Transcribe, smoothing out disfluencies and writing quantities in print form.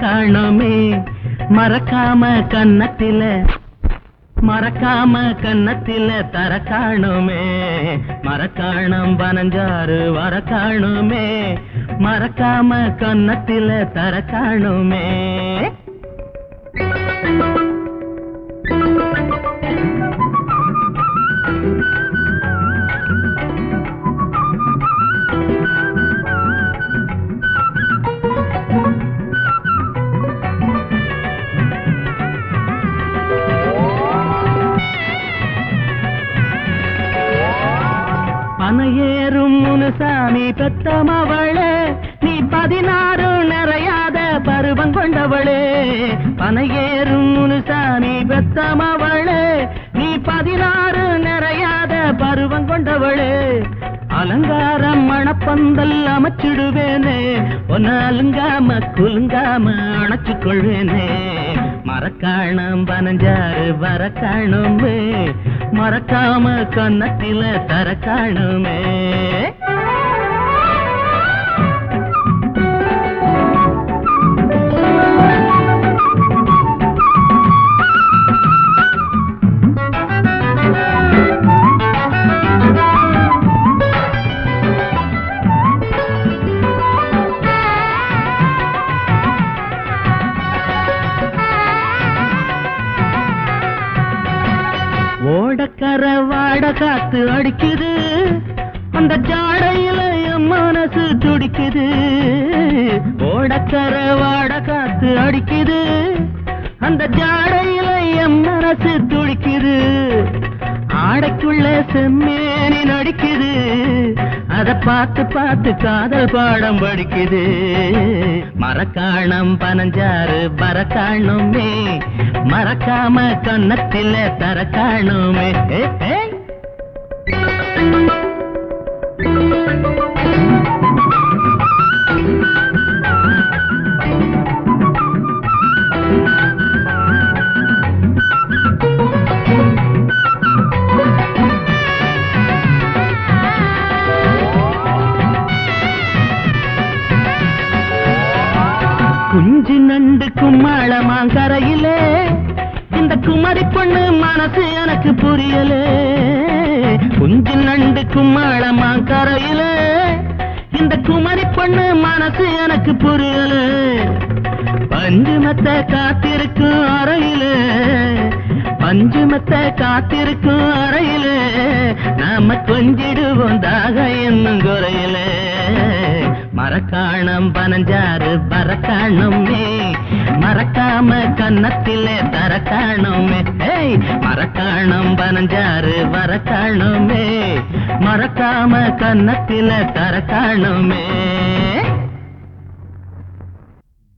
காணுமே மறக்காம கன்னத்தில தர காணுமே மரக்காணம் பனஞ்சாறு வர காணுமே மறக்காம கன்னத்தில தர காணுமே. பனையேறும் முனுசாமி பெத்தமவளே நீ 16 நிறையாத பருவம் கொண்டவளே. பனையேறும் முனுசாமி பெத்தமவளே நீ 16 நிறையாத பருவம் கொண்டவளே. அலங்காரம் மணப்பந்தல் அமைச்சிடுவேனே ஒன்னு அலுங்காம குலுங்காம அணைச்சு கொள்வேனே. மரக்காணம் பனஞ்சாறு வர காணுமே மறக்காம கன்னத்தில தர காணுமே. ஓடக்கர வாட காத்து அடிக்குது அந்த ஜாடையில என் மனசு துடிக்குது. ஓடக்கர வாட காத்து அடிக்குது அந்த ஜாடையில என் மனசு துடிக்குது. ஆடைக்குள்ள செம்மேனி நடிக்குது அத பார்த்து பார்த்து காதல் பாடம் படிக்குது. மரக்காணம் பனஞ்சாறு வர காணுமே மறக்காம கன்னத்தில தர காணுமே. குஞ்சு நண்டு கும்மாளமாங்கரையிலே இந்த குமரி பொண்ணு மனசு எனக்கு புரியலே. குஞ்சு நண்டு கும்மாளமாங்கரையிலே இந்த குமரி பொண்ணு மனசு எனக்கு புரியலே. பஞ்சுமத்த காத்திருக்கும் அறையிலே பஞ்சுமத்த காத்திருக்கும் அறையிலே நாம கொஞ்சிடுவோம் தாக என்னும் குறையிலே. மரக்காணம் பனஞ்சாறு வர காணுமே மறக்காம கன்னத்தில தர காணுமே. மரக்காணம் பனஞ்சாறு வர காணுமே மறக்காம கன்னத்தில தர காணுமே.